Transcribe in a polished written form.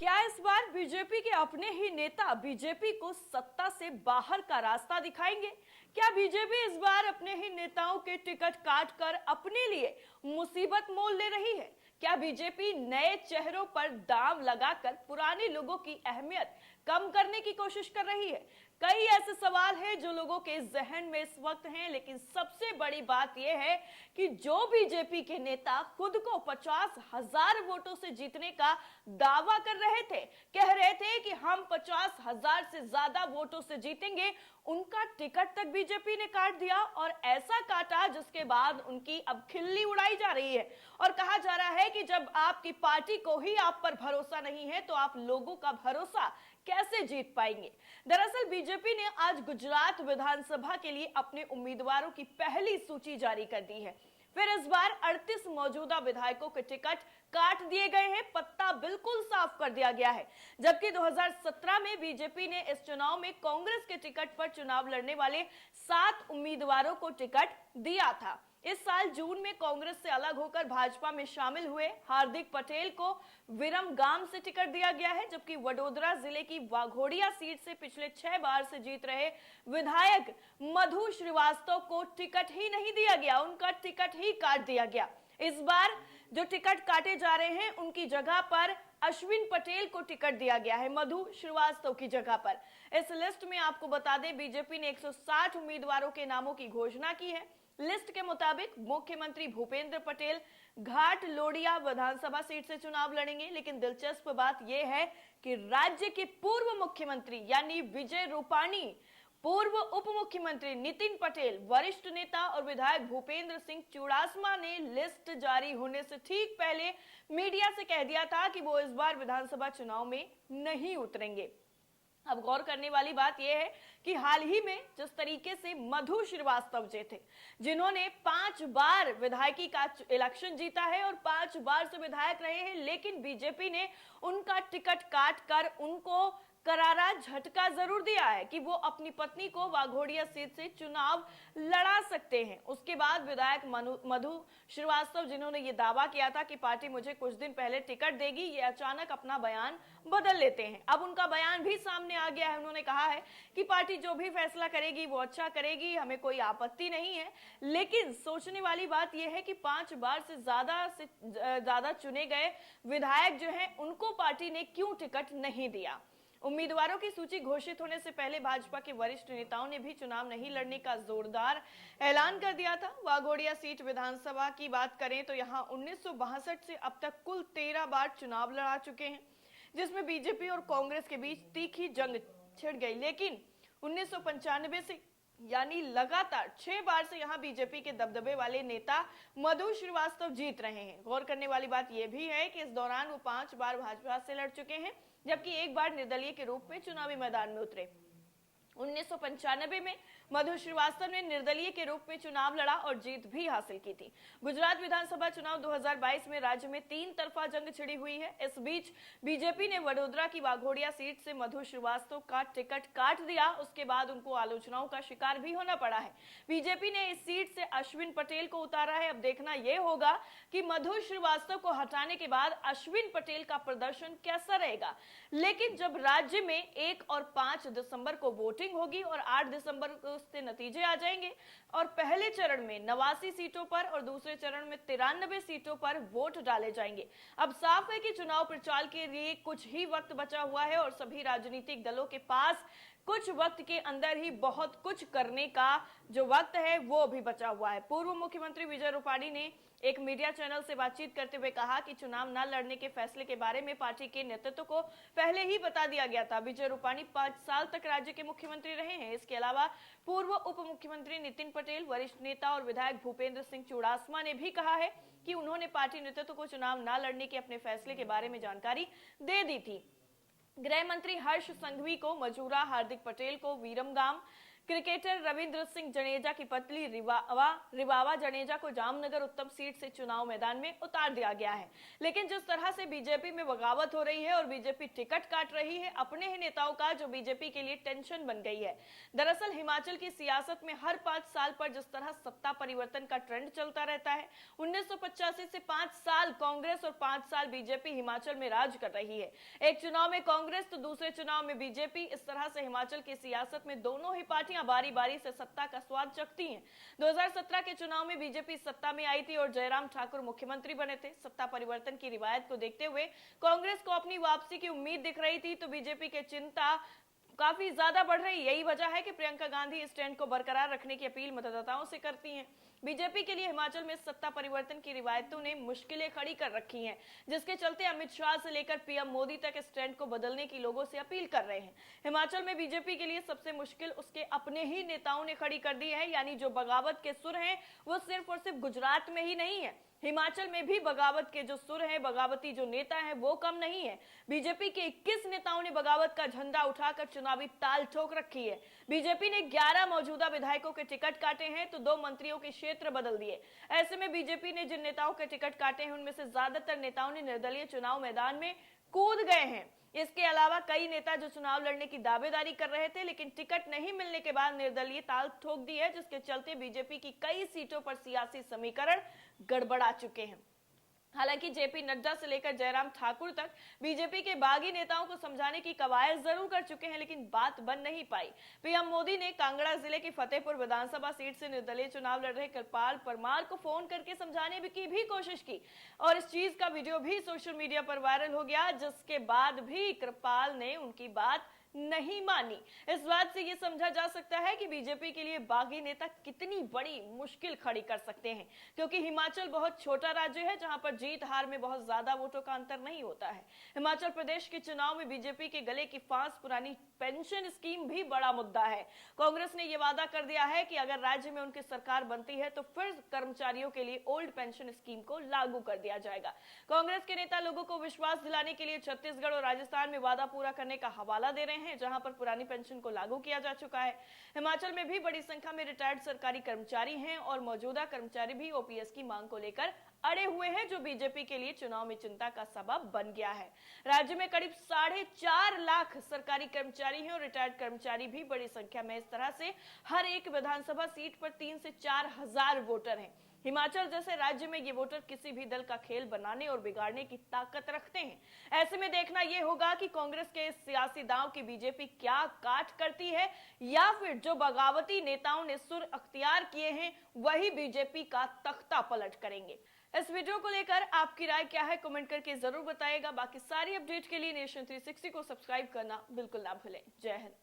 क्या इस बार बीजेपी के अपने ही नेता बीजेपी को सत्ता से बाहर का रास्ता दिखाएंगे? क्या बीजेपी इस बार अपने ही नेताओं के टिकट काट कर अपने लिए मुसीबत मोल ले रही है? क्या बीजेपी नए चेहरों पर दांव लगाकर पुराने लोगों की अहमियत कम करने की कोशिश कर रही है? कई ऐसे सवाल हैं जो लोगों के जहन में इस वक्त हैं, लेकिन सबसे बड़ी बात यह है कि जो बीजेपी के नेता खुद को 50,000 वोटों से जीतने का दावा कर रहे थे, कह रहे थे कि हम 50,000 से ज्यादा वोटों से जीतेंगे, उनका टिकट तक बीजेपी ने काट दिया। और ऐसा काटा जिसके बाद उनकी अब खिल्ली उड़ाई जा रही है और कहा जा रहा है कि जब आपकी पार्टी को ही आप पर भरोसा नहीं है तो आप लोगों का भरोसा कैसे जीत पाएंगे? दरअसल बीजेपी ने आज गुजरात विधानसभा के लिए अपने उम्मीदवारों की पहली सूची जारी कर दी है। फिर इस बार 38 मौजूदा विधायकों के टिकट काट दिए गए हैं, पत्ता बिल्कुल साफ कर दिया गया है। जबकि 2017 में बीजेपी ने इस चुनाव में कांग्रेस के टिकट पर चुनाव लड़ने वाले 7 उम्मीदवारों को टिकट दिया था। इस साल जून में कांग्रेस से अलग होकर भाजपा में शामिल हुए हार्दिक पटेल को विरमगाम से टिकट दिया गया है, जबकि वडोदरा जिले की वाघोड़िया सीट से पिछले 6 बार से जीत रहे विधायक मधु श्रीवास्तव को टिकट ही नहीं दिया गया, उनका टिकट ही काट दिया गया। इस बार जो टिकट काटे जा रहे हैं उनकी जगह पर अश्विन पटेल को टिकट दिया गया है, मधु श्रीवास्तव की जगह पर। इस लिस्ट में आपको बता दें, बीजेपी ने 160 उम्मीदवारों के नामों की घोषणा की है। लिस्ट के मुताबिक मुख्यमंत्री भूपेंद्र पटेल घाट लोडिया विधानसभा सीट से चुनाव लड़ेंगे, लेकिन दिलचस्प बात यह है कि राज्य के पूर्व मुख्यमंत्री यानी विजय रूपाणी, पूर्व उप मुख्यमंत्री नितिन पटेल, वरिष्ठ नेता और विधायक भूपेंद्र सिंह चुड़ासमा ने लिस्ट जारी होने से ठीक पहले मीडिया से कह दिया था कि वो इस बार विधानसभा चुनाव में नहीं उतरेंगे। अब गौर करने वाली बात यह है कि हाल ही में जिस तरीके से मधु श्रीवास्तव जी थे, जिन्होंने 5 बार विधायकी का इलेक्शन जीता है और 5 बार से विधायक रहे हैं, लेकिन बीजेपी ने उनका टिकट काट कर उनको करारा झटका जरूर दिया है कि वो अपनी पत्नी को वाघोड़िया सीट से चुनाव लड़ा सकते हैं। उसके बाद विधायक मधु श्रीवास्तव, जिन्होंने ये दावा किया था कि पार्टी मुझे कुछ दिन पहले टिकट देगी, ये अचानक अपना बयान बदल लेते हैं। अब उनका बयान भी सामने आ गया है। उन्होंने कहा है कि पार्टी जो भी फैसला करेगी वो अच्छा करेगी, हमें कोई आपत्ति नहीं है। लेकिन सोचने वाली बात यह है कि 5 बार से ज्यादा चुने गए विधायक जो है उनको पार्टी ने क्यों टिकट नहीं दिया? उम्मीदवारों की सूची घोषित होने से पहले भाजपा के वरिष्ठ नेताओं ने भी चुनाव नहीं लड़ने का जोरदार ऐलान कर दिया था। वाघोड़िया सीट विधानसभा की बात करें तो यहां 1962 से अब तक कुल 13 बार चुनाव लड़ा चुके हैं, जिसमें बीजेपी और कांग्रेस के बीच तीखी जंग छिड़ गई। लेकिन 1995 से यानी लगातार 6 बार से यहां बीजेपी के दबदबे वाले नेता मधु श्रीवास्तव जीत रहे हैं। गौर करने वाली बात यह भी है कि इस दौरान वो 5 बार भाजपा से लड़ चुके हैं, जबकि एक बार निर्दलीय के रूप में चुनावी मैदान में उतरे। 1995 में मधु श्रीवास्तव ने निर्दलीय के रूप में चुनाव लड़ा और जीत भी हासिल की थी। गुजरात विधानसभा चुनाव 2022 में राज्य में 3 तरफा जंग छिड़ी हुई है। इस बीच बीजेपी ने वडोदरा की वाघोड़िया सीट से मधु श्रीवास्तव का टिकट काट दिया। उसके बाद उनको आलोचनाओं का शिकार भी होना पड़ा है। बीजेपी ने इस सीट से अश्विन पटेल को उतारा है। अब देखना यह होगा कि मधु श्रीवास्तव को हटाने के बाद अश्विन पटेल का प्रदर्शन कैसा रहेगा। लेकिन जब राज्य में 1 और 5 दिसंबर को वोटिंग होगी और 8 दिसंबर को उसके नतीजे आ जाएंगे और पहले चरण में 89 सीटों पर और दूसरे चरण में 93 सीटों पर वोट डाले जाएंगे। अब साफ है कि चुनाव प्रचार के लिए कुछ ही वक्त बचा हुआ है और सभी राजनीतिक दलों के पास कुछ वक्त के अंदर ही बहुत कुछ करने का जो वक्त है वो भी बचा हुआ है। पूर्व मुख्यमंत्री विजय रूपाणी ने एक मीडिया चैनल से बातचीत करते हुए कहा कि चुनाव न लड़ने के फैसले के बारे में पार्टी के नेतृत्व को पहले ही बता दिया गया था। विजय रूपाणी 5 साल तक राज्य के मुख्यमंत्री रहे हैं। इसके अलावा पूर्व उप मुख्यमंत्री नितिन पटेल, वरिष्ठ नेता और विधायक भूपेंद्र सिंह चुड़ासमा ने भी कहा है कि उन्होंने पार्टी नेतृत्व को चुनाव न लड़ने के अपने फैसले के बारे में जानकारी दे दी थी। गृह मंत्री हर्ष संघवी को मजूरा, हार्दिक पटेल को वीरमगाम, क्रिकेटर रविंद्र सिंह जडेजा की पत्नी रिवावा जडेजा को जामनगर उत्तम सीट से चुनाव मैदान में उतार दिया गया है। लेकिन जिस तरह से बीजेपी में बगावत हो रही है और बीजेपी टिकट काट रही है अपने ही नेताओं का, जो बीजेपी के लिए टेंशन बन गई है। दरअसल हिमाचल की सियासत में हर 5 साल पर जिस तरह सत्ता परिवर्तन का ट्रेंड चलता रहता है, 1985 से 5 साल कांग्रेस और 5 साल बीजेपी हिमाचल में राज कर रही है। एक चुनाव में कांग्रेस तो दूसरे चुनाव में बीजेपी। इस तरह से हिमाचल की सियासत में दोनों ही पार्टियां बारी बारी से सत्ता का स्वाद चखती हैं। 2017 के चुनाव में बीजेपी सत्ता में आई थी और जयराम ठाकुर मुख्यमंत्री बने थे। सत्ता परिवर्तन की रिवायत को देखते हुए कांग्रेस को अपनी वापसी की उम्मीद दिख रही थी, तो बीजेपी की चिंता काफी ज्यादा बढ़ रही। यही वजह है कि प्रियंका गांधी इस ट्रेंड को बरकरार रखने की अपील मतदाताओं से करती हैं। बीजेपी के लिए हिमाचल में सत्ता परिवर्तन की रिवायतों ने मुश्किलें खड़ी कर रखी हैं, जिसके चलते अमित शाह से लेकर पीएम मोदी तक इस ट्रेंड को बदलने की लोगों से अपील कर रहे हैं। हिमाचल में बीजेपी के लिए सबसे मुश्किल उसके अपने ही नेताओं ने खड़ी कर दी है, यानी जो बगावत के सुर हैं वो सिर्फ और सिर्फ गुजरात में ही नहीं है, हिमाचल में भी बगावत के जो सुर हैं, बगावती जो नेता हैं वो कम नहीं है। बीजेपी के 21 नेताओं ने बगावत का झंडा उठाकर चुनावी ताल ठोक रखी है। बीजेपी ने 11 मौजूदा विधायकों के टिकट काटे हैं तो 2 मंत्रियों के क्षेत्र बदल दिए। ऐसे में बीजेपी ने जिन नेताओं के टिकट काटे हैं उनमें से ज्यादातर नेताओं ने निर्दलीय चुनाव मैदान में कूद गए हैं। इसके अलावा कई नेता जो चुनाव लड़ने की दावेदारी कर रहे थे लेकिन टिकट नहीं मिलने के बाद निर्दलीय ताल ठोक दी है, जिसके चलते बीजेपी की कई सीटों पर सियासी समीकरण गड़बड़ा चुके हैं। हालांकि जेपी नड्डा से लेकर जयराम ठाकुर तक बीजेपी के बागी नेताओं को समझाने की कवायद जरूर कर चुके हैं, लेकिन बात बन नहीं पाई। पीएम मोदी ने कांगड़ा जिले की फतेहपुर विधानसभा सीट से निर्दलीय चुनाव लड़ रहे कृपाल परमार को फोन करके समझाने की भी कोशिश की और इस चीज का वीडियो भी सोशल मीडिया पर वायरल हो गया, जिसके बाद भी कृपाल ने उनकी बात नहीं मानी। इस बात से यह समझा जा सकता है कि बीजेपी के लिए बागी नेता कितनी बड़ी मुश्किल खड़ी कर सकते हैं, क्योंकि हिमाचल बहुत छोटा राज्य है जहां पर जीत हार में बहुत ज्यादा वोटों का अंतर नहीं होता है। हिमाचल प्रदेश के चुनाव में बीजेपी के गले की फांस पुरानी पेंशन स्कीम भी बड़ा मुद्दा है। कांग्रेस ने यह वादा कर दिया है कि अगर राज्य में उनकी सरकार बनती है तो फिर कर्मचारियों के लिए ओल्ड पेंशन स्कीम को लागू कर दिया जाएगा। कांग्रेस के नेता लोगों को विश्वास दिलाने के लिए छत्तीसगढ़ और राजस्थान में वादा पूरा करने का हवाला दे रहे हैं, जहां पर पुरानी पेंशन को लागू किया जा चुका है। हिमाचल में भी बड़ी संख्या में रिटायर्ड सरकारी कर्मचारी हैं और मौजूदा कर्मचारी भी ओपीएस की मांग को लेकर अड़े हुए हैं, जो बीजेपी के लिए चुनाव में चिंता का सबब बन गया है। राज्य में करीब 4.5 लाख सरकारी कर्मचारी हैं और रिटायर्ड कर्मचारी भी बड़ी संख्या में। इस तरह से हर एक विधानसभा सीट पर 3 से 4 हजार वोटर हैं। हिमाचल जैसे राज्य में ये वोटर किसी भी दल का खेल बनाने और बिगाड़ने की ताकत रखते हैं। ऐसे में देखना यह होगा कि कांग्रेस के इस सियासी दांव की बीजेपी क्या काट करती है, या फिर जो बगावती नेताओं ने सुर अख्तियार किए हैं वही बीजेपी का तख्ता पलट करेंगे। इस वीडियो को लेकर आपकी राय क्या है, कमेंट करके जरूर बताइएगा। बाकी सारी अपडेट के लिए नेशन 360 को सब्सक्राइब करना बिल्कुल ना भूलें। जय हिंद।